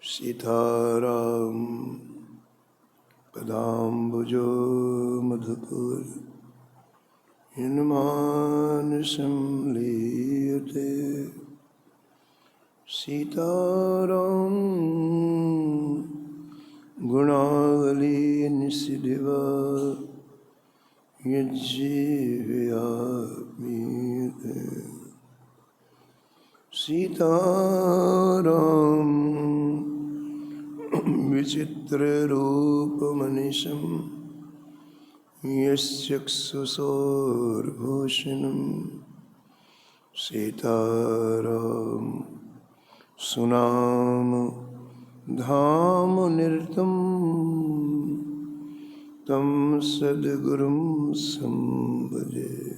सीताराम पदाम्बुजो मधुपुर हिन्मानसं लीयते। सीताराम गुणावली निसिदिवा यज्जीवयामीते। सीताराम विचित्र रूपमनिशं यश्चक्षुषोर्भूषणं। सीताराम सुनाम धाम निरतं तं सद्गुरुं संभजे।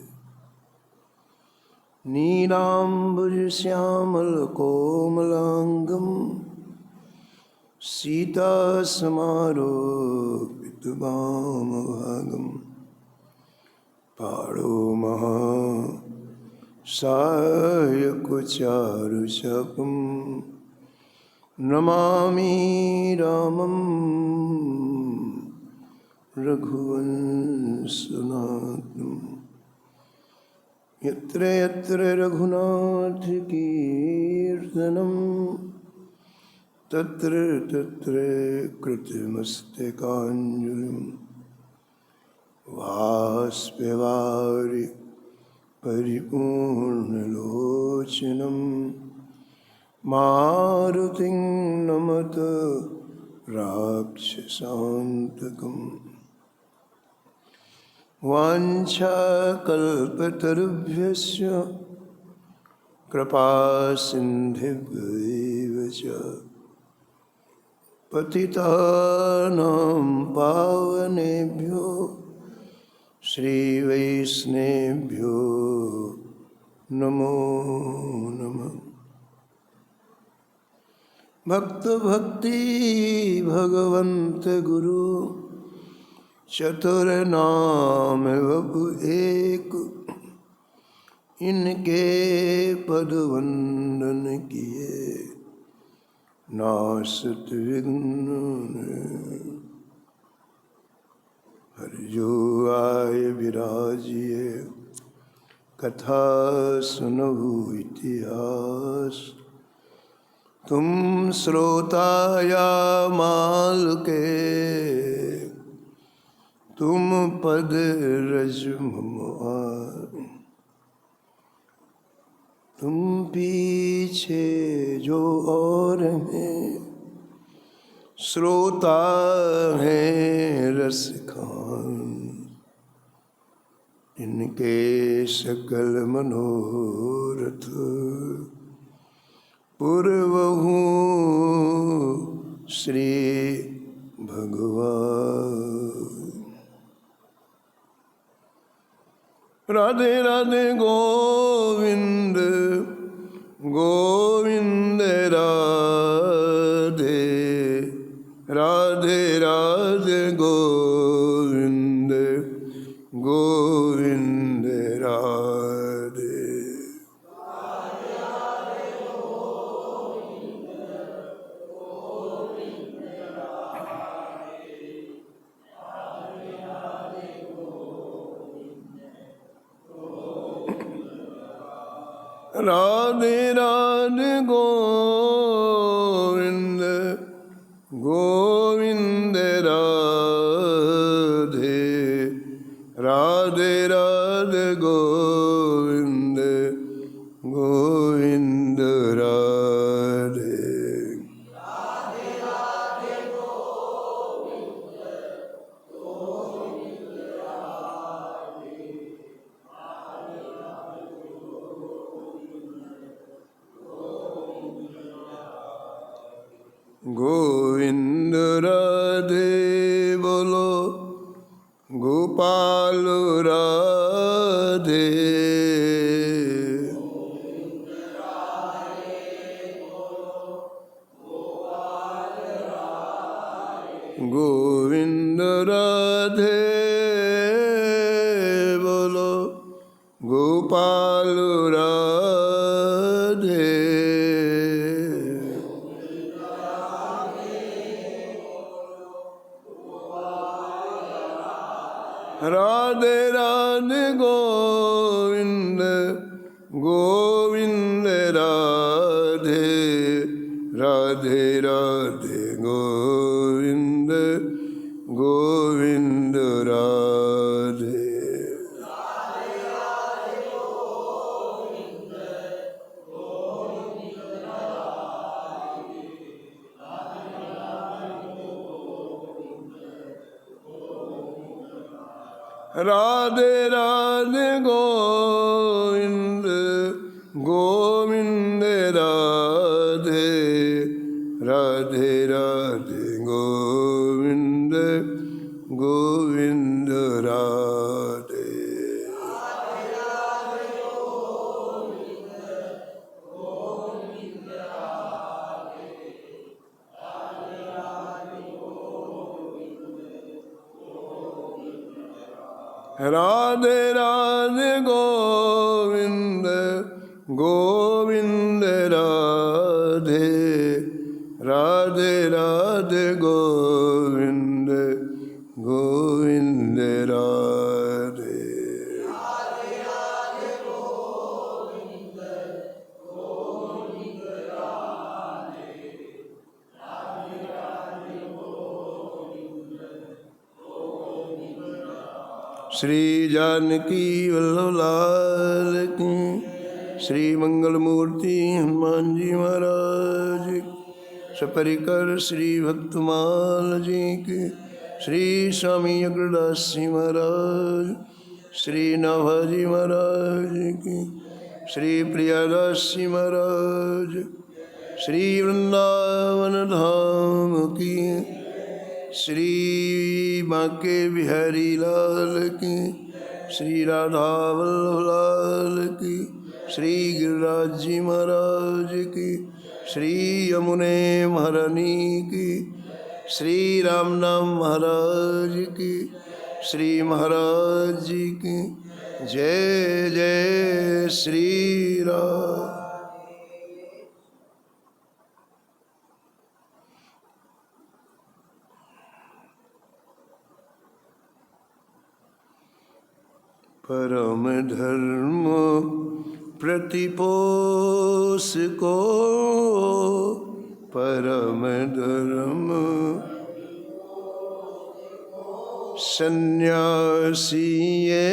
नीलाम्बुजश्यामलकोमलाङ्गं सीतासमारोपितवामभागं। पाणौ महासायकचारुचापं नमामि रामं रघुवंशनाथम्। यत्र यत्र रघुनाथकीर्तनं तत्र तत्र कृतमस्तकाञ्जलिं। बाष्पवारि परिपूर्णलोचनं मारुतिं नमत राक्षसान्तकम्। वाञ्छाकल्पतरुभ्यश्च कृपासिन्धुभ्यैव च पतितानां पावनेभ्यो श्रीवैष्णवेभ्यो नमो नमः। भक्त भक्ति भगवन्त गुरु चतुर नाम वपु एक। इनके पद वंदन किए नासत विघ्न। हरि जो आय विराजिए कथा सुनहु इतिहास। तुम श्रोता या माल के तुम पद रज मुआर। तुम पीछे जो और हैं श्रोता हैं रस खान। इनके सकल मनोरथ पूर्वहु श्री भगवान। राधे राधे गोविंद गोविंद राधे राधे राधे गोविंद गोविंद राधे। राधे राधे गोविंद गोविंद राधे राधे राधे गोविंद गोविंद राधे। गोविंद राधे बोलो गोपाल राधे। गोविंद राधे बोलो गोपाल राधे। राधे राधे गोविंद गोविंद राधे राधे राधे गोविंद गोविंद राधे राधे राधे गोविंद गोविंद राधे राधे राधे गोविंद गोविंद राधे राधे राधे गोविंद गोविंद राधे राधे राधे गोविंद गोविंद राधे श्री जानकी वल्लभ लाल की, श्री मंगल मूर्ति हनुमान जी महाराज की, सपरिकर श्री भक्तमाल जी की, श्री स्वामी अग्रदास जी महाराज, श्री नाभाजी महाराज की, श्री प्रियादास जी महाराज, श्री वृंदावन धाम की, श्री बांके बिहारी लाल की, श्री राधा वल्लभ लाल की, श्री गिरिराज जी महाराज की, श्री यमुने महारानी की, श्री राम नाम महाराज की, श्री महाराज जी की जय जय श्री राम। परम धर्म प्रतिपोष को, परम धर्म सन्यासी ये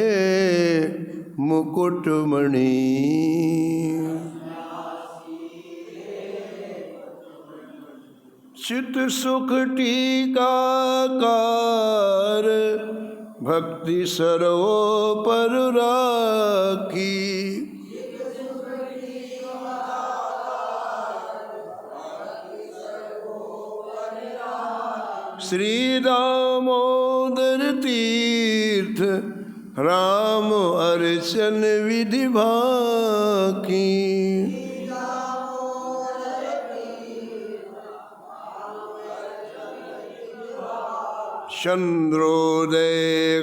मुकुटमणि, चित सुख टीकाकार भक्ति सर्वोपर राखी, श्री दामोदर तीर्थ राम अर्चन विधि बाकी, चंद्रोदय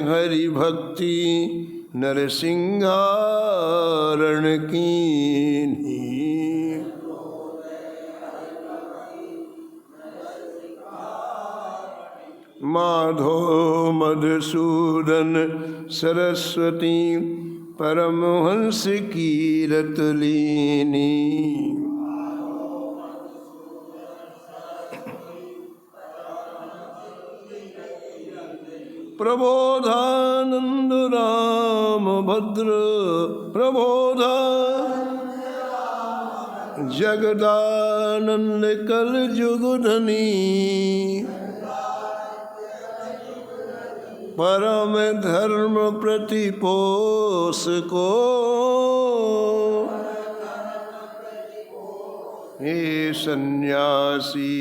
हरि भक्ति नरसिंहारण कीन्ही, माधो मधुसूदन सरस्वती परमहंस कीरत लीनी, प्रबोधानंद राम भद्र प्रबोधा, जगदानंद कल जुग धनी, परम धर्म प्रतिपोष को, हे सन्यासी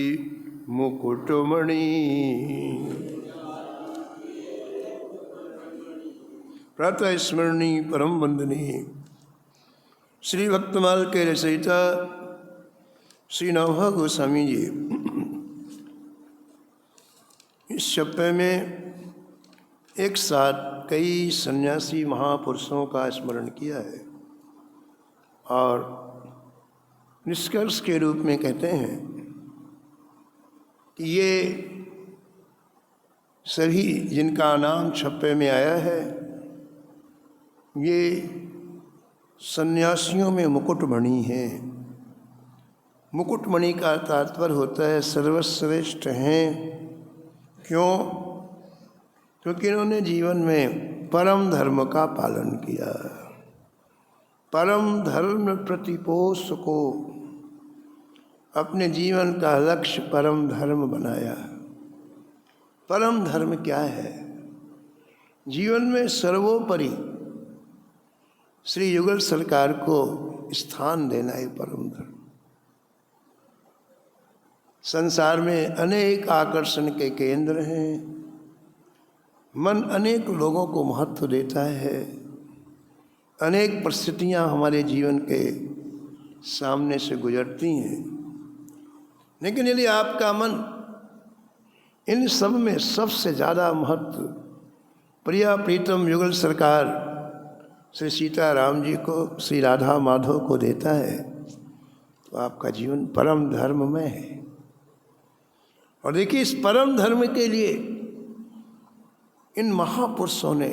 मुकुटमणि। प्रातः स्मरणीय परम वंदनीय श्री भक्तमाल के रचयिता श्री नवहा गोस्वामी जी इस चप्पे में एक साथ कई सन्यासी महापुरुषों का स्मरण किया है और निष्कर्ष के रूप में कहते हैं कि ये सभी जिनका नाम छप्पे में आया है, ये सन्यासियों में मुकुटमणि हैं। मुकुटमणि का तात्पर्य होता है सर्वश्रेष्ठ हैं। क्यों? क्योंकि इन्होंने जीवन में परम धर्म का पालन किया। परम धर्म प्रतिपोष को अपने जीवन का लक्ष्य परम धर्म बनाया। परम धर्म क्या है? जीवन में सर्वोपरि श्री युगल सरकार को स्थान देना है परम धर्म। संसार में अनेक आकर्षण के केंद्र हैं। मन अनेक लोगों को महत्व देता है। अनेक परिस्थितियां हमारे जीवन के सामने से गुजरती हैं, लेकिन यदि आपका मन इन सब में सबसे ज़्यादा महत्व प्रिया प्रीतम युगल सरकार श्री सीताराम जी को, श्री राधा माधव को देता है, तो आपका जीवन परम धर्म में है। और देखिए, इस परम धर्म के लिए इन महापुरुषों ने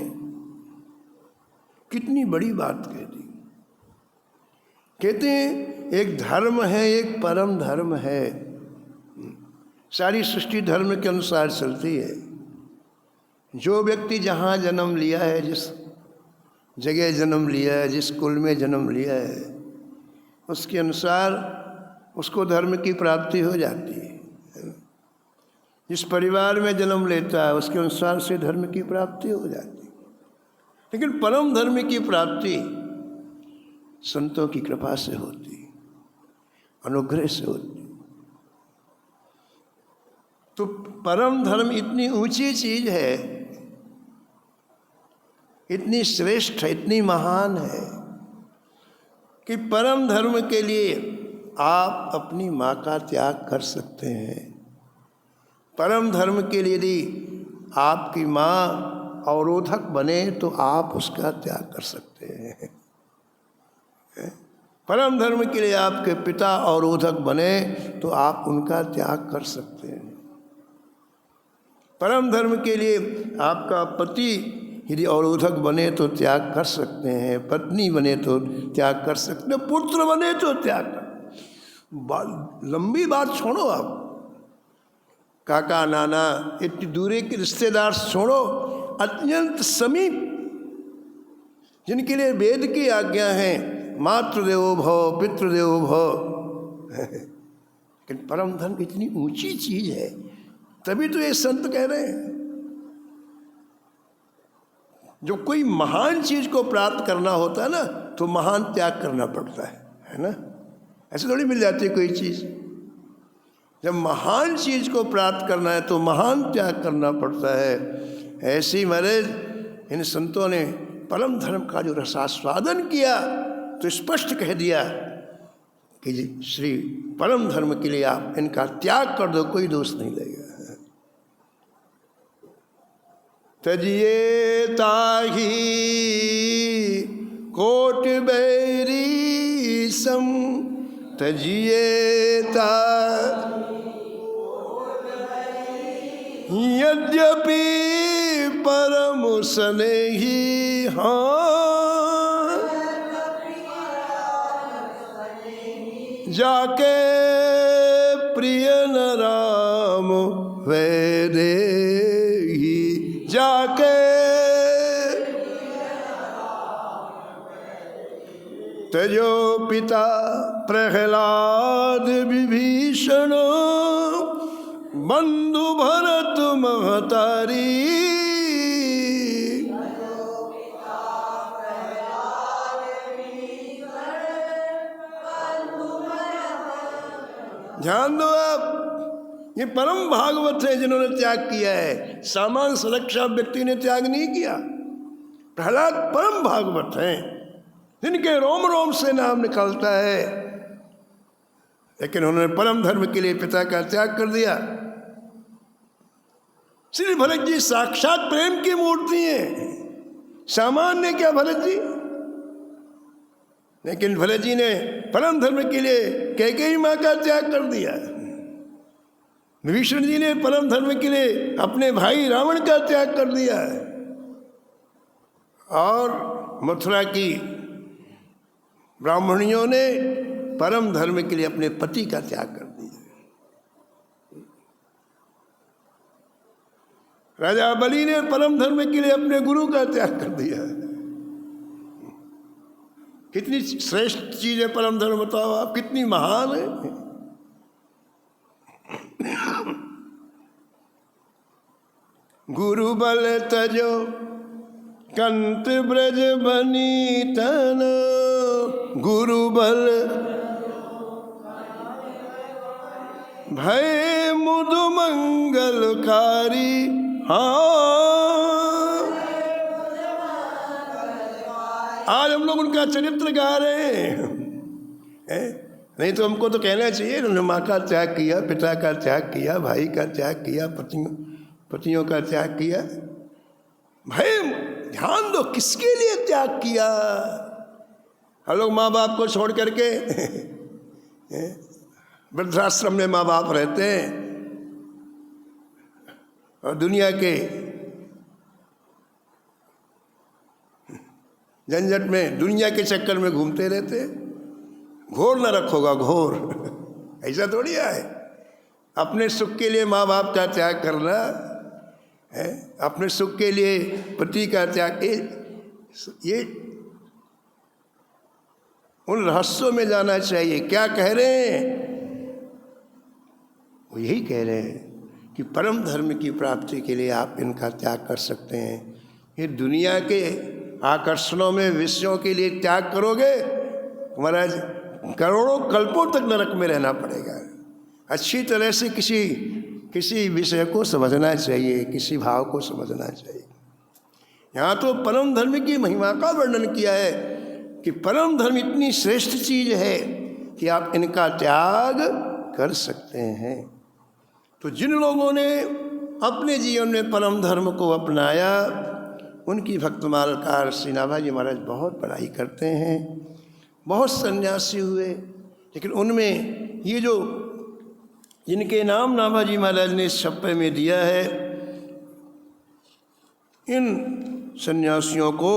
कितनी बड़ी बात कह दी। कहते हैं एक धर्म है, एक परम धर्म है। सारी सृष्टि धर्म के अनुसार चलती है। जो व्यक्ति जहाँ जन्म लिया है, जिस जगह जन्म लिया है, जिस कुल में जन्म लिया है, उसके अनुसार उसको धर्म की प्राप्ति हो जाती है। जिस परिवार में जन्म लेता है, उसके अनुसार से धर्म की प्राप्ति हो जाती है। लेकिन परम धर्म की प्राप्ति संतों की कृपा से होती, अनुग्रह से होती। तो परम धर्म इतनी ऊंची चीज है, इतनी श्रेष्ठ है, इतनी महान है कि परम धर्म के लिए आप अपनी माँ का त्याग कर सकते हैं। परम धर्म के लिए यदि आपकी माँ अवरोधक बने तो आप उसका त्याग कर सकते हैं। परम धर्म के लिए आपके पिता अवरोधक बने तो आप उनका त्याग कर सकते हैं। परम धर्म के लिए आपका पति यदि अवरोधक बने तो त्याग कर सकते हैं, पत्नी बने तो त्याग कर सकते हैं, पुत्र बने तो त्याग कर। लंबी बात छोड़ो, आप काका नाना इतनी दूरी के रिश्तेदार छोड़ो, अत्यंत समीप जिनके लिए वेद की आज्ञा है, मातृदेवो भव पितृदेवो भव। लेकिन परम धर्म इतनी ऊंची चीज है, तभी तो ये संत कह रहे हैं जो कोई महान चीज को प्राप्त करना होता है ना, तो महान त्याग करना पड़ता है ना। ऐसे थोड़ी मिल जाती है कोई चीज। जब महान चीज को प्राप्त करना है तो महान त्याग करना पड़ता है। ऐसे ही महाराज इन संतों ने परम धर्म का जो रसास्वादन किया तो स्पष्ट कह दिया कि श्री परम धर्म के लिए आप इनका त्याग कर दो, कोई दोष नहीं लगेगा। तजिए ताही कोट बैरी सम, तजिए ता यद्यपि परम स्नेही, हाँ जाके प्रिय न राम वैदे ही, जाके तजो पिता प्रहलाद विभीषण, बंधु भरत महतारी, ध्यान दो आप, ये परम भागवत है जिन्होंने त्याग किया है। सामान्य सुरक्षा व्यक्ति ने त्याग नहीं किया। प्रहलाद परम भागवत हैं जिनके रोम रोम से नाम निकलता है, लेकिन उन्होंने परम धर्म के लिए पिता का त्याग कर दिया। श्री भरत जी साक्षात प्रेम की मूर्ति हैं, सामान्य क्या भरत जी। लेकिन भरत जी ने परम धर्म के लिए कैकेयी माँ का त्याग कर दिया। विभीषण जी ने परम धर्म के लिए अपने भाई रावण का त्याग कर दिया है, और मथुरा की ब्राह्मणियों ने परम धर्म के लिए अपने पति का त्याग कर दिया। राजा बलि ने परम धर्म के लिए अपने गुरु का त्याग कर दिया। कितनी श्रेष्ठ चीज है परम धर्म, बताओ आप, कितनी महान है। गुरु बल तजो कंत ब्रज बनी तन, गुरु बल भय मुदु मंगलकारी। हाँ, आज हम लोग उनका चरित्र गा रहे हैं, नहीं तो हमको तो कहना चाहिए उन्होंने माँ का त्याग किया, पिता का त्याग किया, भाई का त्याग किया, पतियों का त्याग किया। भाई ध्यान दो, किसके लिए त्याग किया। हम लोग माँ बाप को छोड़ करके वृद्धाश्रम में माँ बाप रहते हैं और दुनिया के झंझट में, दुनिया के चक्कर में घूमते रहते। घोर नरक होगा, घोर। ऐसा थोड़ी है अपने सुख के लिए माँ बाप का त्याग करना है, अपने सुख के लिए पति का त्याग। ये उन रहस्यों में जाना चाहिए। क्या कह रहे हैं वो यही कह रहे हैं कि परम धर्म की प्राप्ति के लिए आप इनका त्याग कर सकते हैं। ये दुनिया के आकर्षणों में, विषयों के लिए त्याग करोगे, महाराज करोड़ों कल्पों तक नरक में रहना पड़ेगा। अच्छी तरह से किसी विषय को समझना चाहिए, किसी भाव को समझना चाहिए। यहाँ तो परम धर्म की महिमा का वर्णन किया है कि परम धर्म इतनी श्रेष्ठ चीज है कि आप इनका त्याग कर सकते हैं। तो जिन लोगों ने अपने जीवन में परम धर्म को अपनाया, उनकी भक्तमालकार श्री नाभाजी महाराज बहुत बड़ाई करते हैं। बहुत सन्यासी हुए, लेकिन उनमें ये जो जिनके नाम नाभाजी महाराज ने इस छप्पे में दिया है, इन सन्यासियों को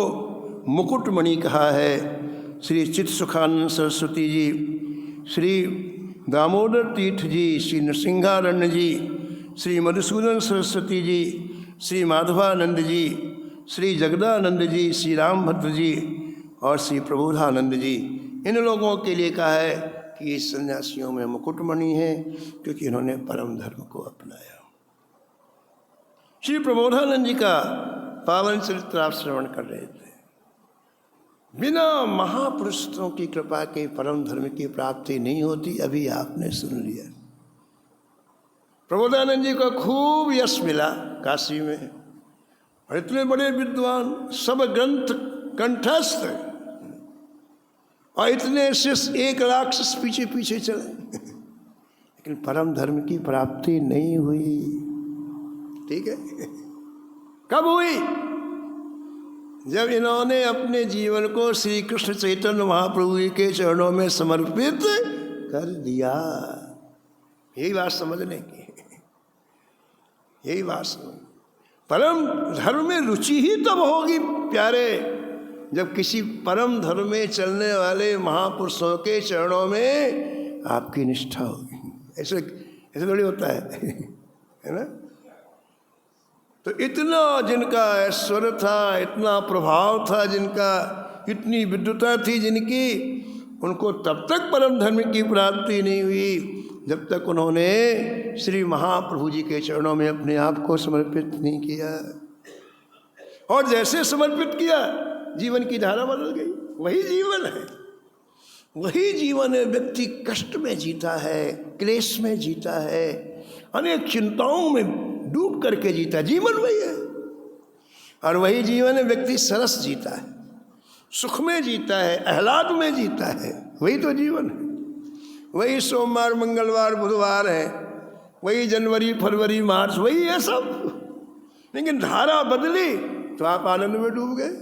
मुकुटमणि कहा है। श्री चित्त सुखानंद सरस्वती जी, श्री दामोदर तीर्थ जी, श्री नृसिंहारण्य जी, श्री मधुसूदन सरस्वती जी, श्री माधवानंद जी, श्री जगदानंद जी, श्री रामभद्र जी और श्री प्रबोधानंद जी, इन लोगों के लिए कहा है कि इस सन्यासियों में मुकुटमणि है, क्योंकि इन्होंने परम धर्म को अपनाया। श्री प्रबोधानंद जी का पावन चरित्र आप श्रवण कर रहे थे। बिना महापुरुषों की कृपा के परम धर्म की प्राप्ति नहीं होती, अभी आपने सुन लिया। प्रबोधानंद जी को खूब यश मिला काशी में, और इतने बड़े विद्वान, सब ग्रंथ कंठस्थ, और इतने शिष्य, 1 लाख शिष्य पीछे पीछे चले, लेकिन परम धर्म की प्राप्ति नहीं हुई। ठीक है, कब हुई? जब इन्होंने अपने जीवन को श्री कृष्ण चैतन्य महाप्रभु जी के चरणों में समर्पित कर दिया। यही बात समझने की, यही बात समझ। परम धर्म में रुचि ही तब होगी प्यारे, जब किसी परम धर्म में चलने वाले महापुरुषों के चरणों में आपकी निष्ठा होगी। ऐसे थोड़ी होता है ना। तो इतना जिनका ऐश्वर्य था, इतना प्रभाव था जिनका, इतनी विद्वता थी जिनकी, उनको तब तक परम धर्म की प्राप्ति नहीं हुई जब तक उन्होंने श्री महाप्रभु जी के चरणों में अपने आप को समर्पित नहीं किया। और जैसे समर्पित किया, जीवन की धारा बदल गई। वही जीवन है, वही जीवन है। व्यक्ति कष्ट में जीता है, क्लेश में जीता है, अनेक चिंताओं में डूब करके जीता, जीवन वही है। और वही जीवन है व्यक्ति सरस जीता है, सुख में जीता है, आह्लाद में जीता है। वही तो जीवन है। वही सोमवार, मंगलवार, बुधवार है, वही जनवरी, फरवरी, मार्च, वही है सब। लेकिन धारा बदली तो आप आनंद में डूब गए।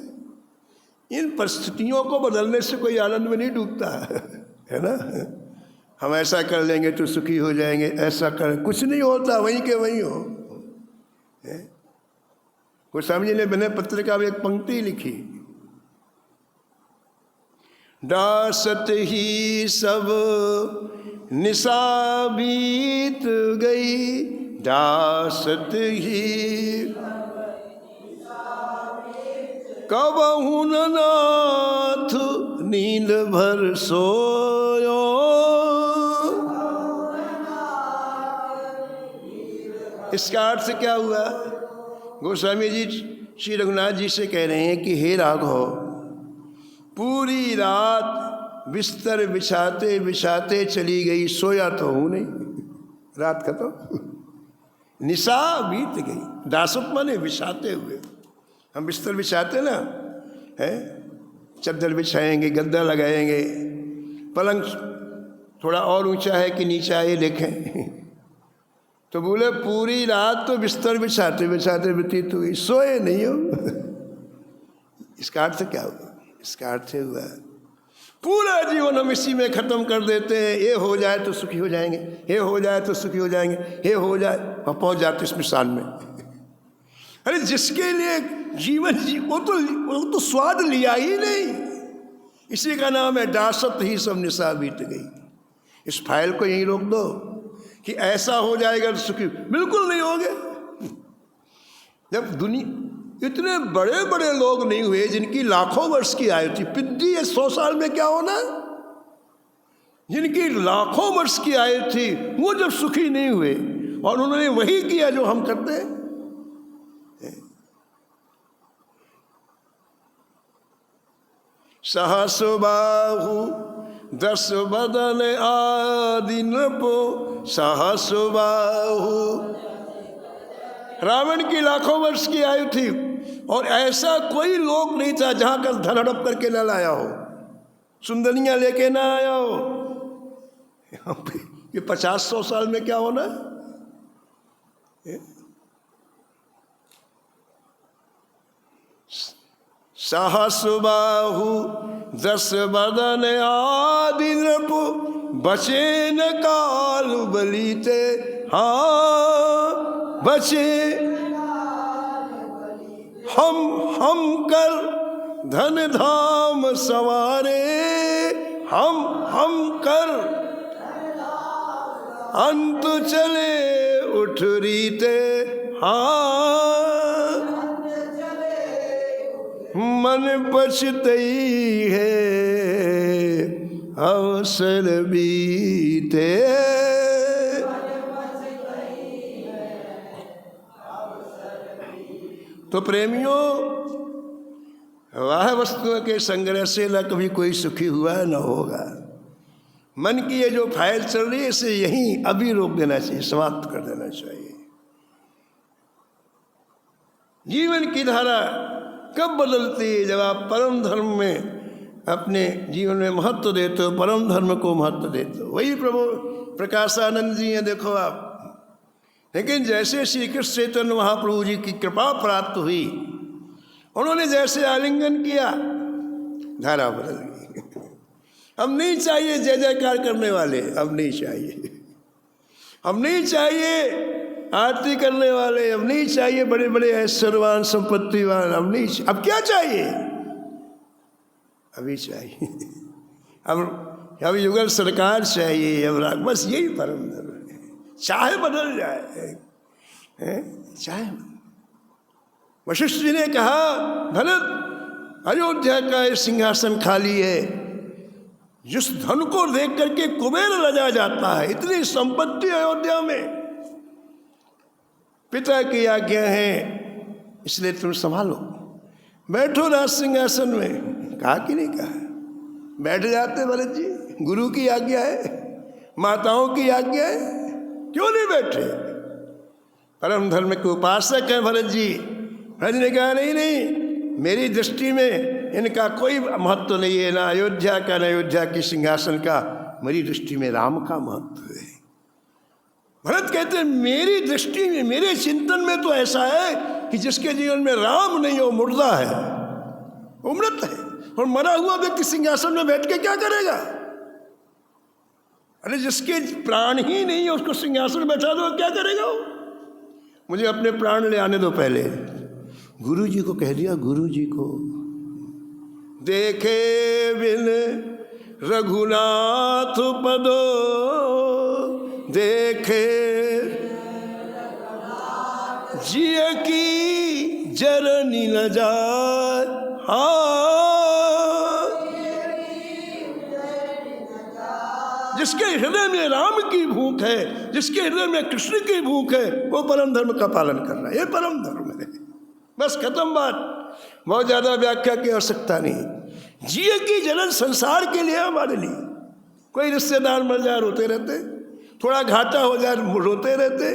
इन परिस्थितियों को बदलने से कोई आनंद में नहीं डूबता है ना। हम ऐसा कर लेंगे तो सुखी हो जाएंगे, ऐसा कर, कुछ नहीं होता, वहीं के वहीं हो। गोस्वामी जी ने विनय पत्रिका में एक पंक्ति लिखी, दासत ही सब निशा बीत गई, दासत ही कबहु न नाथ नींद भर सोयो। इसका अर्थ क्या हुआ? गोस्वामी जी श्री रघुनाथ जी से कह रहे हैं कि हे राघव, पूरी रात बिस्तर बिछाते बिछाते चली गई, सोया तो हूँ नहीं, रात खत्म, निशा बीत गई। दासत माने बिछाते हुए, हम बिस्तर बिछाते ना है, चद्दर बिछाएंगे, गद्दा लगाएंगे, पलंग थोड़ा और ऊंचा है कि नीचा है ये देखें, तो बोले पूरी रात तो बिस्तर बिछाते बिछाते व्यतीत हुई, सोए नहीं हो। इसका अर्थ क्या हुआ? इसका अर्थ हुआ पूरा जीवन हम इसी में खत्म कर देते हैं, ये हो जाए तो सुखी हो जाएंगे, ये हो जाए तो सुखी हो जाएंगे, ये हो जाए, और पहुंच जाते इस मिसान में। अरे जिसके लिए जीवन वो तो स्वाद लिया ही नहीं, इसी का नाम है दासत ही सब निशा बीत गई। इस फाइल को यहीं रोक दो कि ऐसा हो जाएगा तो सुखी, बिल्कुल नहीं होगे। जब दुनिया इतने बड़े बड़े लोग नहीं हुए जिनकी लाखों वर्ष की आयु थी, पिद्दी 100 साल में क्या होना, जिनकी लाखों वर्ष की आयु थी वो जब सुखी नहीं हुए और उन्होंने वही किया जो हम करते हैं। सहस्र बाहु 10 बदन आदि नृपो, सहस्र बाहु। रावण की लाखों वर्ष की आयु थी और ऐसा कोई लोग नहीं था जहां का धन हड़प करके न लाया हो, सुंदरियां लेके ना आया हो। ये 50-100 साल में क्या होना? सहस्र बाहु 10 बदन आदि नृप, बचे न काल बलीते, हाँ बचे हम कर धन धाम संवारे, हम कर अंत चले उठ रीते, हाँ मन पछतई है अवसर बीते। तो प्रेमियों, वाह वस्तुओं के संग्रह से न कभी कोई सुखी हुआ न होगा। मन की ये जो फाइल चल रही है इसे यहीं अभी रोक देना चाहिए, समाप्त कर देना चाहिए। जीवन की धारा कब बदलती है? जब आप परम धर्म में अपने जीवन में महत्व देते हो, परम धर्म को महत्व देते हो। वही प्रभु प्रकाशानंद जी हैं, देखो आप। लेकिन जैसे श्री कृष्ण चैतन्य महाप्रभु जी की कृपा प्राप्त हुई, उन्होंने जैसे आलिंगन किया, धारा बदल गई। अब नहीं चाहिए जय जयकार करने वाले, अब नहीं चाहिए। अब नहीं चाहिए आरती करने वाले, अब नहीं चाहिए बड़े बड़े ऐश्वर्यवान संपत्तिवान, अब नहीं। अब क्या चाहिए? अभी चाहिए अब युगल सरकार चाहिए, अब बस यही परम धर्म है। चाहे बदल जाए, चाहे। वशिष्ठ जी ने कहा, भरत अयोध्या का सिंहासन खाली है, जिस धन को देख करके कुबेर लजा जाता है, इतनी संपत्ति अयोध्या में, पिता की आज्ञा है इसलिए तुम संभालो, बैठो राज सिंहासन में। कहा कि नहीं कहा? बैठ जाते भरत जी, गुरु की आज्ञा है, माताओं की आज्ञा है, क्यों नहीं बैठे? परम धर्म के उपासक है भरत जी। भरत ने कहा नहीं नहीं, मेरी दृष्टि में इनका कोई महत्व नहीं है, ना अयोध्या का, ना अयोध्या के सिंहासन का। मेरी दृष्टि में राम का महत्व है। भरत कहते हैं मेरी दृष्टि में, मेरे चिंतन में तो ऐसा है कि जिसके जीवन में राम नहीं हो मुर्दा है, वो मृत है। और मरा हुआ व्यक्ति सिंहासन में बैठ के क्या करेगा? अरे जिसके प्राण ही नहीं है उसको सिंहासन में बैठा दो, क्या करेगा वो? मुझे अपने प्राण ले आने दो पहले। गुरु जी को कह दिया, गुरु जी को देखे बिन रघुनाथ पदो, देखे जिय की जरनी न जाए। जिसके हृदय में राम की भूख है, जिसके हृदय में कृष्ण की भूख है, वो परम धर्म का पालन कर रहा है। ये परम धर्म है, बस खत्म बात। बहुत ज्यादा व्याख्या की आवश्यकता नहीं। जिए की जलन संसार के लिए, हमारे लिए। कोई रिश्तेदार मर जाए रोते रहते, थोड़ा घाटा हो जाए रोते रहते,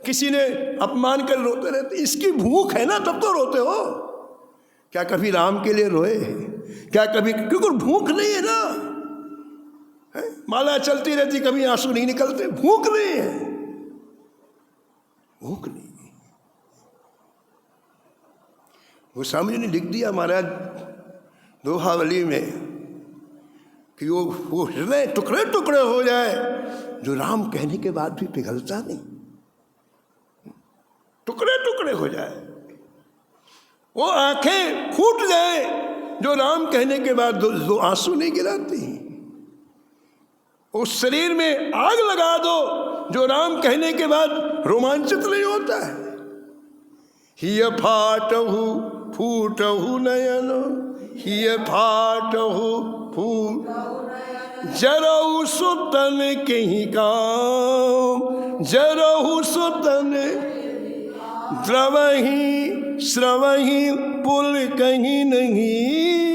किसी ने अपमान कर रोते रहते। इसकी भूख है ना, तब तो रोते हो। क्या कभी राम के लिए रोए? क्या कभी? क्योंकि भूख नहीं है ना, है? माला चलती रहती, कभी आंसू नहीं निकलते। भूख नहीं है, भूख नहीं। गोस्वामी जी ने लिख दिया महाराज दोहावली में कि वो हृदय टुकड़े टुकड़े हो जाए जो राम कहने के बाद भी पिघलता नहीं, टुकड़े टुकड़े हो जाए। वो आंखें फूट जाए जो राम कहने के बाद दो आंसू नहीं गिराती। उस शरीर में आग लगा दो जो राम कहने के बाद रोमांचित नहीं होता है। हिय फाटहु फूटहु नयन, हिय फाटहु फूट जरहु सुतन कहीं काम, जरहु सुतन द्रवही श्रवही पुल कहीं नहीं।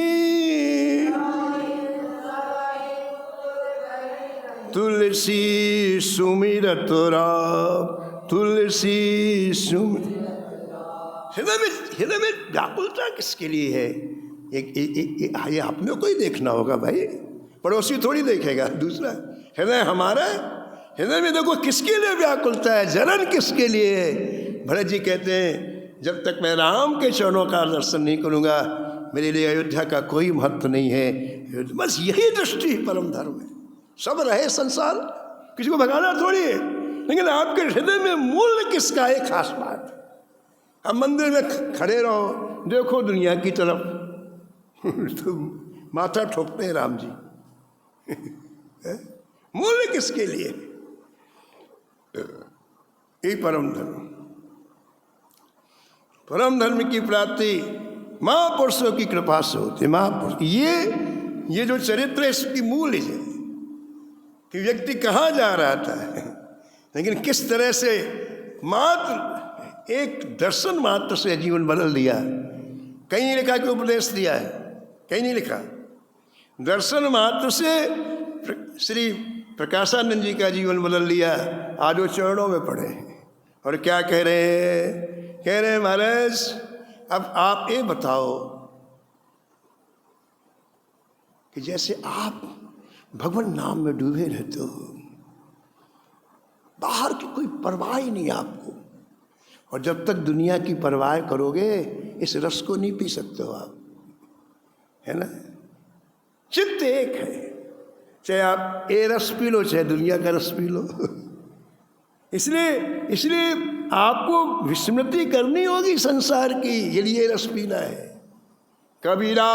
तुलसी सुमिरत राम, तुलसी सुमिरत। हृदय में व्याकुलता किसके लिए है? ये अपने को ही देखना होगा भाई, पड़ोसी थोड़ी देखेगा दूसरा। हृदय हमारा है, हृदय में देखो किसके लिए व्याकुलता है, जलन किसके लिए है। भरत जी कहते हैं जब तक मैं राम के चरणों का दर्शन नहीं करूँगा मेरे लिए अयोध्या का कोई महत्व नहीं है। बस यही दृष्टि परम धर्म है। सब रहे संसार, किसी को भगाना थोड़ी है, लेकिन आपके हृदय में मूल्य किसका है, खास बात। अब मंदिर में खड़े रहो, देखो दुनिया की तरफ तो माथा ठोकते हैं राम जी। मूल्य किसके लिए? ये परम धर्म। परम धर्म की प्राप्ति महापुरुषों की कृपा से होती है। महापुरुष ये जो चरित्र है इसकी मूल्य है कि व्यक्ति कहाँ जा रहा था, लेकिन किस तरह से मात्र एक दर्शन मात्र से जीवन बदल दिया। कहीं नहीं लिखा कि उपदेश दिया है, कहीं नहीं लिखा। दर्शन मात्र से श्री प्रकाशानंद जी का जीवन बदल दिया। आज वो चरणों में पड़े और क्या कह रहे हैं? कह रहे हैं महाराज अब आप ये बताओ कि जैसे आप भगवान नाम में डूबे रहते हो, बाहर की कोई परवाह ही नहीं आपको, और जब तक दुनिया की परवाह करोगे इस रस को नहीं पी सकते हो आप, है ना। चित्त एक है, चाहे आप ये रस पी लो चाहे दुनिया का रस पी लो। इसलिए आपको विस्मृति करनी होगी संसार की, यदि ये रस पीना है। कबीरा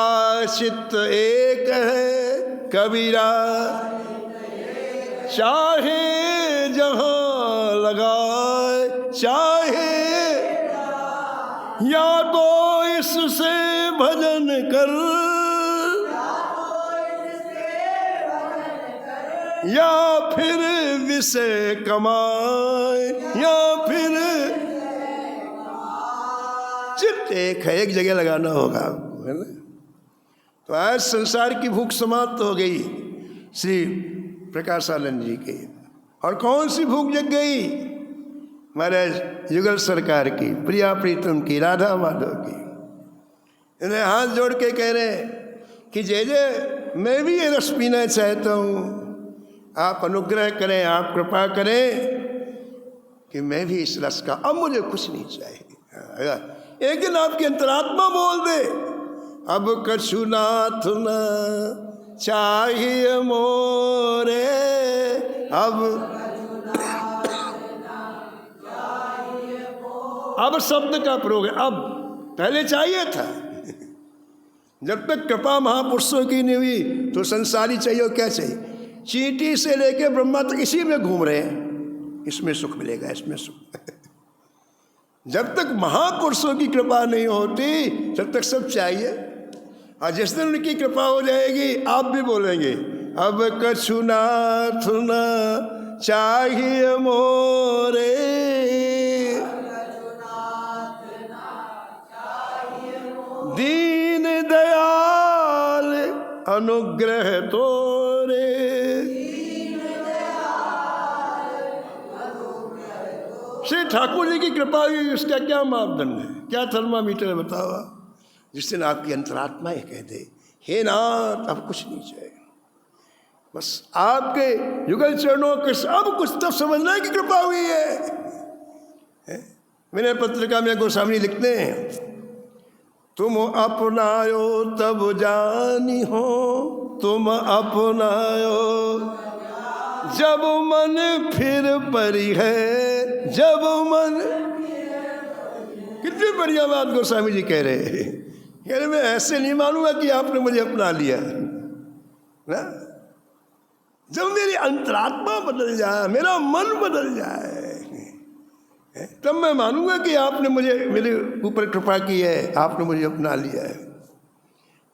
चित्त एक है, कबीरा चाहे जहां लगाए, चाहे या तो इससे भजन कर, या फिर विषय कमाए, या फिर चित्त एक है, एक जगह लगाना होगा, है ना। तो आज संसार की भूख समाप्त हो गई श्री प्रकाशानंद जी के। और कौन सी भूख जग गई? महाराज युगल सरकार की, प्रिया प्रीतम की, राधा माधव की। इन्हें हाथ जोड़ के कह रहे हैं कि जय जय मैं भी ये रस पीना चाहता हूँ, आप अनुग्रह करें, आप कृपा करें कि मैं भी इस रस का, अब मुझे कुछ नहीं चाहिए। एक दिन आपकी अंतरात्मा बोल दे अब कछु नाथ न चाहिए मोरे, अब शब्द का प्रयोग है। अब पहले चाहिए था। जब तक कृपा महापुरुषों की नहीं हुई तो संसारी चाहिए और क्या चाहिए? चींटी से लेके ब्रह्मा तक इसी में घूम रहे हैं, इसमें सुख मिलेगा, इसमें सुख। जब तक महापुरुषों की कृपा नहीं होती तब तक सब चाहिए। और जिस दिन उनकी कृपा हो जाएगी आप भी बोलेंगे अब कछु नाथ न चाहिए मोरे, दीन दयाल अनुग्रह तोरे। श्री ठाकुर जी की कृपा हुई, उसका क्या मापदंड है, क्या थर्मामीटर है बताओ? जिस दिन आपकी अंतरात्मा ये कह दे हे नाथ अब कुछ नहीं चाहिए, बस आपके युगल चरणों के सब कुछ, तब समझना की कृपा हुई है। विनय पत्रिका में गोस्वामी लिखते हैं तुम अपनायो तब जानी हो, तुम अपनायो जब मन फिर परी है, जब मन। कितनी बढ़िया बात गोस्वामी जी कह रहे हैं। कह रहे मैं ऐसे नहीं मानूंगा कि आपने मुझे अपना लिया ना, जब मेरी अंतरात्मा बदल जाए, मेरा मन बदल जाए, तब मैं मानूंगा कि आपने मुझे, मेरे ऊपर कृपा की है, आपने मुझे अपना लिया है।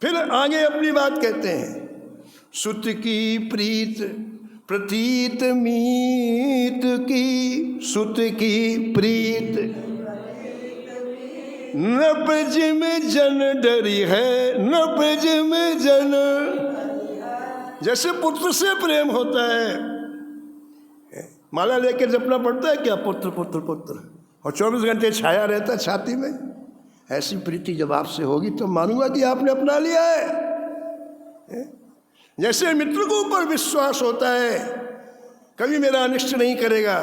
फिर आगे अपनी बात कहते हैं सुत की प्रीत प्रतीत मीत की, सुत की प्रीत नपज में जन डरी है, नपज में जन। जैसे पुत्र से प्रेम होता है, माला लेकर जपना पड़ता है क्या, पुत्र पुत्र पुत्र, और 24 घंटे छाया रहता है छाती में। ऐसी प्रीति जब आपसे होगी तो मानूंगा कि आपने अपना लिया है। जैसे मित्र को ऊपर विश्वास होता है कभी मेरा अनिष्ट नहीं करेगा,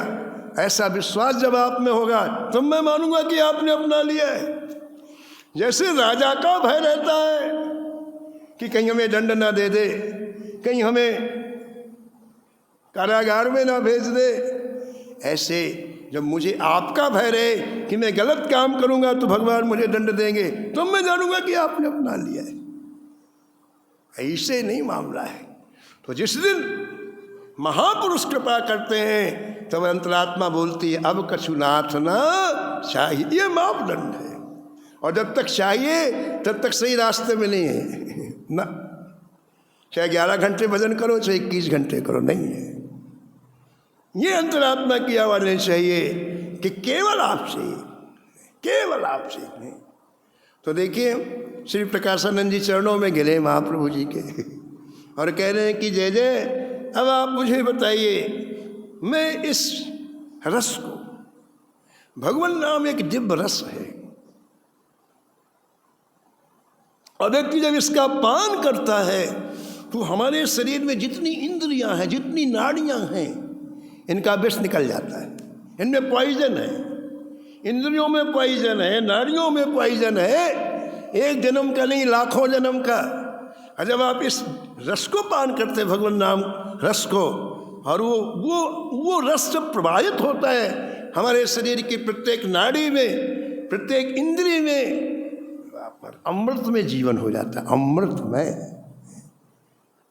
ऐसा विश्वास जब आप में होगा तो मैं मानूंगा कि आपने अपना लिया है। जैसे राजा का भय रहता है कि कहीं हमें दंड ना दे दे, कहीं हमें कारागार में ना भेज दे, ऐसे जब मुझे आपका भय रहे कि मैं गलत काम करूंगा तो भगवान मुझे दंड देंगे, तो मैं जानूंगा कि आपने अपना लिया है। ऐसे नहीं मामला है। तो जिस दिन महापुरुष कृपा करते हैं तब अंतरात्मा बोलती है अब कछु नाथ ना चाहिए, ये मापदंड है। और जब तक चाहिए तब तक सही रास्ते में नहीं है ना। चाहे 11 घंटे भजन करो, चाहे 21 घंटे करो, नहीं है। ये अंतरात्मा की आवाज नहीं चाहिए कि केवल आपसे, केवल आपसे नहीं। तो देखिए श्री प्रकाशानंद जी चरणों में गिरे महाप्रभु जी के और कह रहे हैं कि जय जय, अब आप मुझे बताइए मैं इस रस को, भगवान नाम एक दिव्य रस है, और व्यक्ति जब इसका पान करता है तो हमारे शरीर में जितनी इंद्रियां हैं, जितनी नाड़ियां हैं, इनका विष निकल जाता है। इनमें पॉइजन है, इंद्रियों में पॉइजन है, नाड़ियों में पॉइजन है, एक जन्म का नहीं लाखों जन्म का। और जब आप इस रस को पान करते हैं, भगवान नाम रस को, और वो रस जब प्रवाहित होता है हमारे शरीर की प्रत्येक नाड़ी में, प्रत्येक इंद्रिय में, अमृत में जीवन हो जाता है। अमृत में,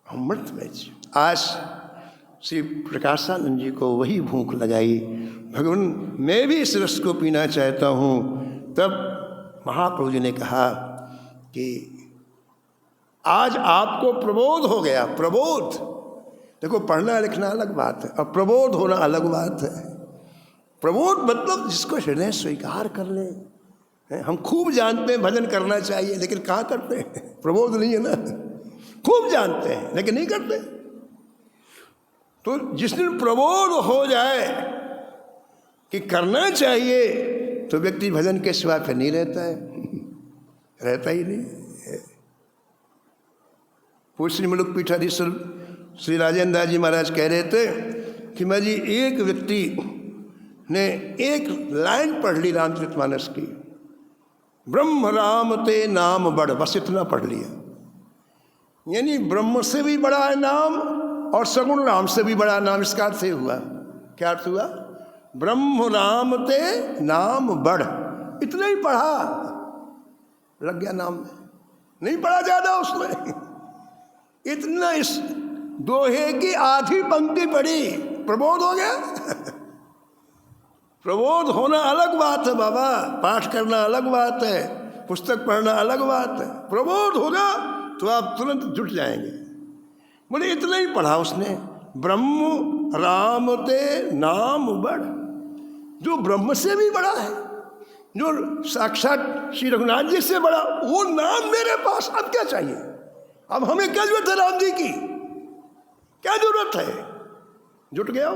अमृत में। आज श्री प्रकाशानंद जी को वही भूख लगाई, भगवान मैं भी इस रस को पीना चाहता हूँ। तब महाप्रभु जी ने कहा कि आज आपको प्रबोध हो गया। प्रबोध, देखो पढ़ना लिखना अलग बात है और प्रबोध होना अलग बात है। प्रबोध मतलब जिसको हृदय स्वीकार कर ले। हम खूब जानते हैं भजन करना चाहिए, लेकिन कहाँ करते हैं? प्रबोध नहीं है ना। खूब जानते हैं लेकिन नहीं करते। तो जिस दिन प्रबोध हो जाए कि करना चाहिए तो व्यक्ति भजन के सिवा फिर नहीं रहता है, रहता ही नहीं। पूज्य श्री मुलुक पीठाधीश्वर श्री राजेंद्र दास जी महाराज कह रहे थे कि मैं जी एक व्यक्ति ने एक लाइन पढ़ ली रामचरितमानस की, ब्रह्म राम ते नाम बड़, बस इतना पढ़ लिया। यानी ब्रह्म से भी बड़ा है नाम और सगुण राम से भी बड़ा नाम इसका अर्थ हुआ। क्या अर्थ हुआ? ब्रह्म राम ते नाम बढ़। इतना ही पढ़ा, लग गया नाम में, नहीं पढ़ा ज्यादा उसमें। इतना, इस दोहे की आधी पंक्ति पढ़ी, प्रबोध हो गया। प्रबोध होना अलग बात है बाबा, पाठ करना अलग बात है, पुस्तक पढ़ना अलग बात है। प्रबोध होगा तो आप तुरंत जुट जाएंगे। बोले इतना ही पढ़ा उसने, ब्रह्म राम ते नाम बढ़, जो ब्रह्म से भी बड़ा है, जो साक्षात श्री रघुनाथ जी से बड़ा, वो नाम मेरे पास। अब क्या चाहिए? अब हमें क्या जरूरत है राम जी की? क्या जरूरत है? जुट गया हो।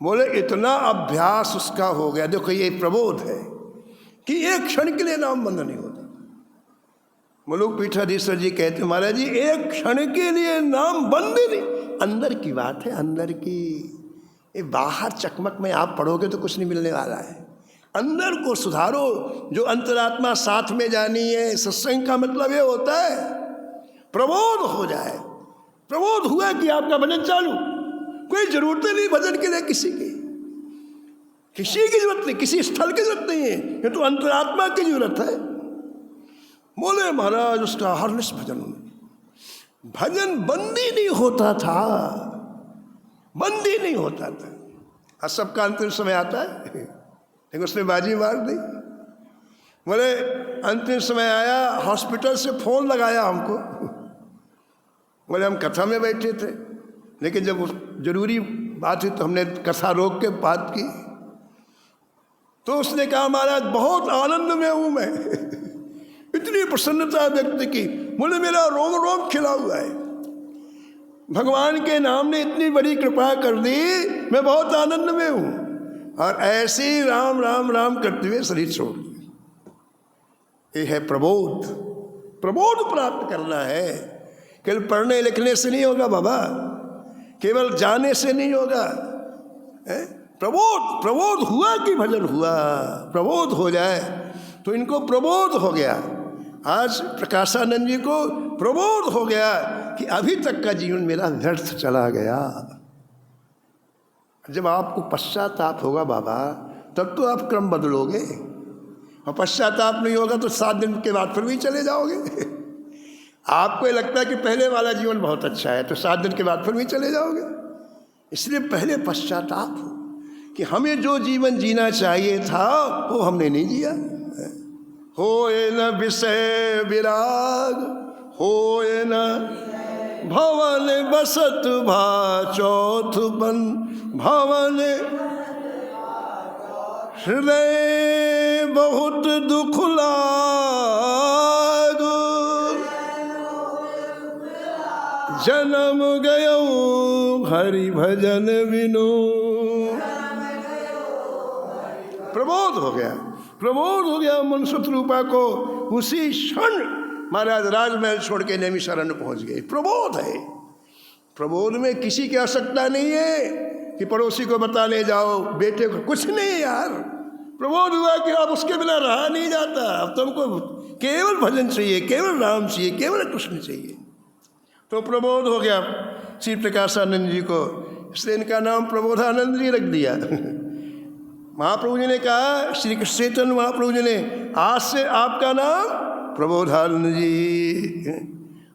बोले इतना अभ्यास उसका हो गया। देखो ये प्रबोध है कि एक क्षण के लिए नाम बंद नहीं होता। मुलुक पीठाधीश्वर जी कहते महाराज जी एक क्षण के लिए नाम बंद नहीं। अंदर की बात है, अंदर की। ये बाहर चकमक में आप पढ़ोगे तो कुछ नहीं मिलने वाला है। अंदर को सुधारो, जो अंतरात्मा साथ में जानी है। सत्संग का मतलब ये होता है प्रबोध हो जाए। प्रबोध हुआ कि आपका भजन चालू। कोई जरूरत नहीं भजन के लिए किसी की, किसी की जरूरत नहीं, किसी स्थल की जरूरत नहीं है। ये तो अंतरात्मा की जरूरत है। बोले महाराज उसका हरनिश भजन, भजन बंद ही नहीं होता था, बंद ही नहीं होता था। आज सबका अंतिम समय आता है, लेकिन उसने बाजी मार दी। बोले अंतिम समय आया, हॉस्पिटल से फोन लगाया हमको। बोले हम कथा में बैठे थे, लेकिन जब जरूरी बात हुई तो हमने कथा रोक के बात की। तो उसने कहा महाराज बहुत आनंद में हूं मैं। इतनी प्रसन्नता व्यक्त की। बोले मेरा रोम रोम खिला हुआ है, भगवान के नाम ने इतनी बड़ी कृपा कर दी, मैं बहुत आनंद में हूं। और ऐसे ही राम राम राम करते हुए शरीर छोड़ दिया। ये है प्रबोध। प्रबोध प्राप्त करना है। केवल पढ़ने लिखने से नहीं होगा बाबा, केवल जाने से नहीं होगा। प्रबोध, प्रबोध हुआ कि भजन हुआ। प्रबोध हो जाए तो इनको प्रबोध हो गया। आज प्रकाशानंद जी को प्रबोध हो गया कि अभी तक का जीवन मेरा व्यर्थ चला गया। जब आपको पश्चाताप होगा बाबा, तब तो आप क्रम बदलोगे। और पश्चाताप नहीं होगा तो 7 दिन के बाद फिर भी चले जाओगे। आपको ये लगता है कि पहले वाला जीवन बहुत अच्छा है, तो 7 दिन के बाद फिर भी चले जाओगे। इसलिए पहले पश्चाताप हो कि हमें जो जीवन जीना चाहिए था वो हमने नहीं जिया। होए न विषय विराग, होए न भवन बसत भा चौथपन, भवन हृदय बहुत दुख लाग, जन्म गयो हरि भजन बिनु। प्रबोध हो गया, प्रबोध हो गया। मनसुत रूपा को उसी क्षण महाराज राजमहल छोड़ के नेमी शरण पहुंच गए। प्रबोध है। प्रबोध में किसी की आवश्यकता नहीं है कि पड़ोसी को बताने जाओ, बेटे को, कुछ नहीं यार। प्रबोध हुआ कि अब उसके बिना रहा नहीं जाता। अब तुमको केवल भजन चाहिए, केवल राम चाहिए, केवल कृष्ण चाहिए। तो प्रबोध हो गया श्री प्रकाशानंद जी को, इसलिए इनका नाम प्रबोधानंद जी रख दिया। महाप्रभु जी ने कहा, श्री कृष्ण चैतन्य महाप्रभु जी ने, आज से आपका नाम प्रबोधानंद जी।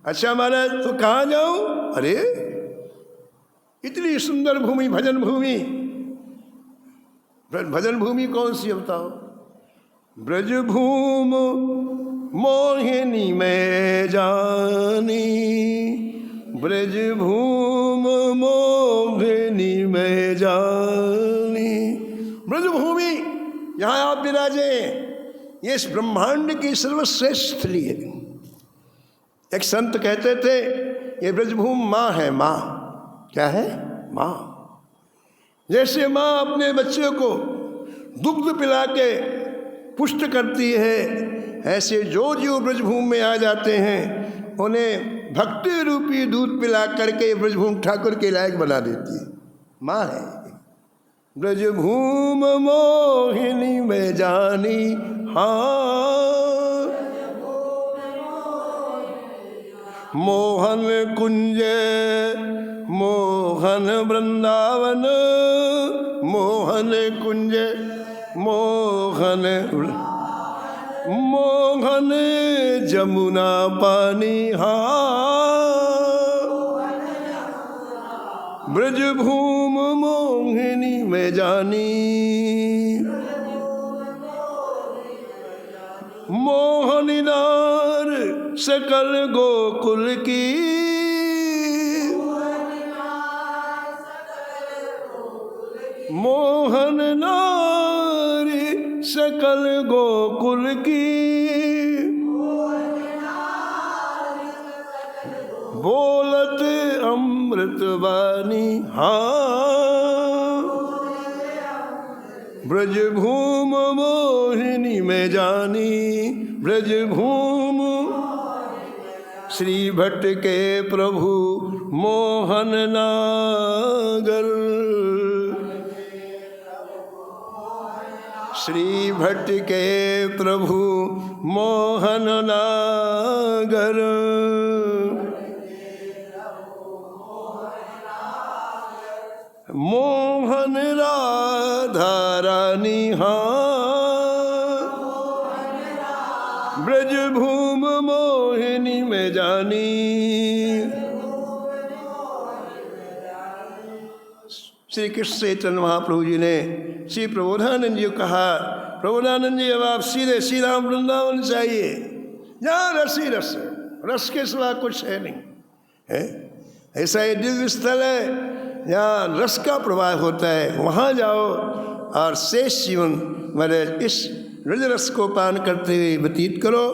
अच्छा महाराज तो कहाँ जाऊं? अरे इतनी सुंदर भूमि, भजन भूमि। भजन भूमि कौन सी बताओ? ब्रज भूम मोहिनी में जानी, ब्रज भूम मोहिनी में जानी। ब्रज भूमि, यहाँ आप विराजे, ये इस ब्रह्मांड की सर्वश्रेष्ठ स्थली है। एक संत कहते थे ये ब्रजभूमि माँ है। माँ क्या है? माँ। जैसे माँ अपने बच्चे को दुग्ध पिला के पुष्ट करती है, ऐसे जो जीव ब्रजभूमि में आ जाते हैं उन्हें भक्ति रूपी दूध पिला करके ब्रजभूमि ठाकुर के लायक बना देती है। माँ है। ब्रजभूमि मोहिनी में जानी, हाँ मोहन कुंज मोहन वृंदावन, मोहन कुंज मोहन मोहन जमुना पानी ब्रज भूम मोहिनी में जानी, मोहनिनार सकल गोकुल की, मोहन नारी सकल गोकुल की, बोलत अमृत वाणी ब्रज भूम मोहिनी में जानी, ब्रज भूम श्री भट्ट के प्रभु मोहन नागर, श्री भट्ट के प्रभु मोहन नागर, मोहन राधा रानी ब्रज भूम मोहिनी में जानी। श्री कृष्ण चैतन्य महाप्रभु जी ने श्री प्रबोधानंद जी को कहा, प्रबोधानंद जी अब आप सीधे श्री राम वृंदावन चाहिए, यहाँ रस ही रस है, रस के सिवा कुछ है नहीं है। ऐसा ये दिव्य स्थल है यहाँ रस का प्रवाह होता है, वहाँ जाओ और शेष जीवन मेरे इस रज रस को पान करते हुए व्यतीत करो।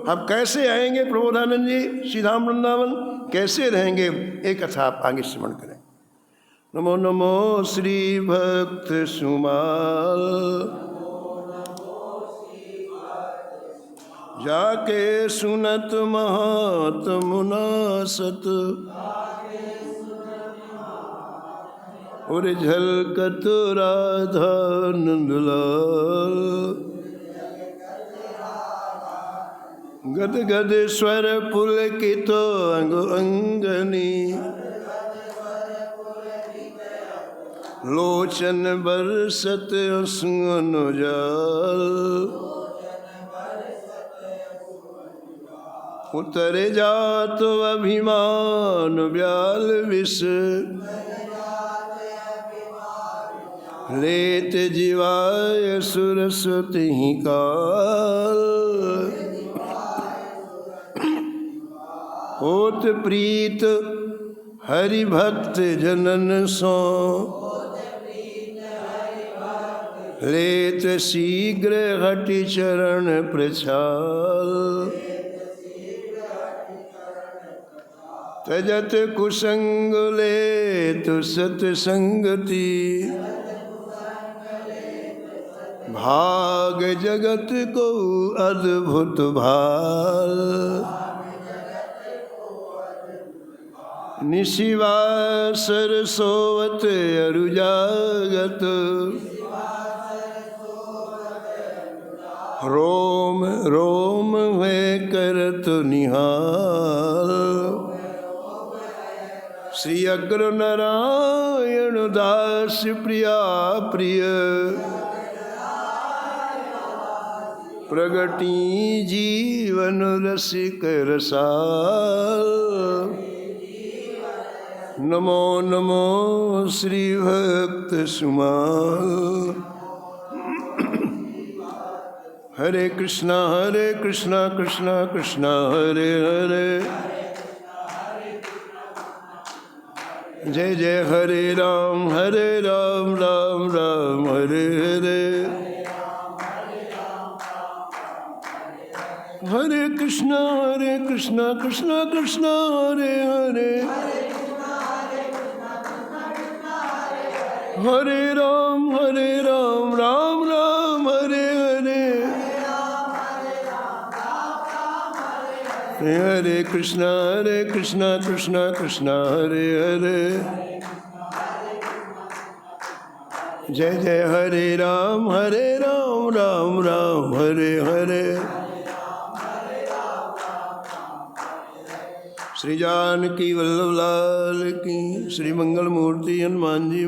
अब कैसे आएंगे प्रबोधानंद जी श्री राम वृंदावन, कैसे रहेंगे, एक कथा आप आगे स्मरण करें। नमो नमो श्री भक्त सुमाल, जाके सुनत महात्मुना सत, और झलकत राधा नंदलाल, गद गद स्वर पुलकित अंग अंगनी, लोचन बरसत अनुजाल, उतर जात अभिमान ब्याल विष, लेत जीवाय सुरस्वती काल, होत प्रीत हरि भक्त जनन सो, लेत शीघ्र हटि चरण प्रछाल, तजत कुसंग लेत सतसंगति, भाग जगत को अद्भुत भाल, निशिवासर सोवत अरुजागत, रोम रोम में करत निहाल, श्री अग्र नारायण दास प्रिया प्रिय, प्रगटी जीवन रसिक रसाल, नमो नमो श्री भक्त सुमाल। हरे कृष्णा कृष्णा कृष्णा हरे हरे, जय जय हरे राम राम राम हरे हरे, हरे कृष्णा कृष्णा कृष्णा हरे हरे, हरे राम राम राम हरे हरे, हरे कृष्णा कृष्णा कृष्णा हरे हरे, जय जय हरे राम राम राम हरे हरे। श्री जानकी वल्लभ लाल की। श्री मंगल मूर्ति हनुमान जी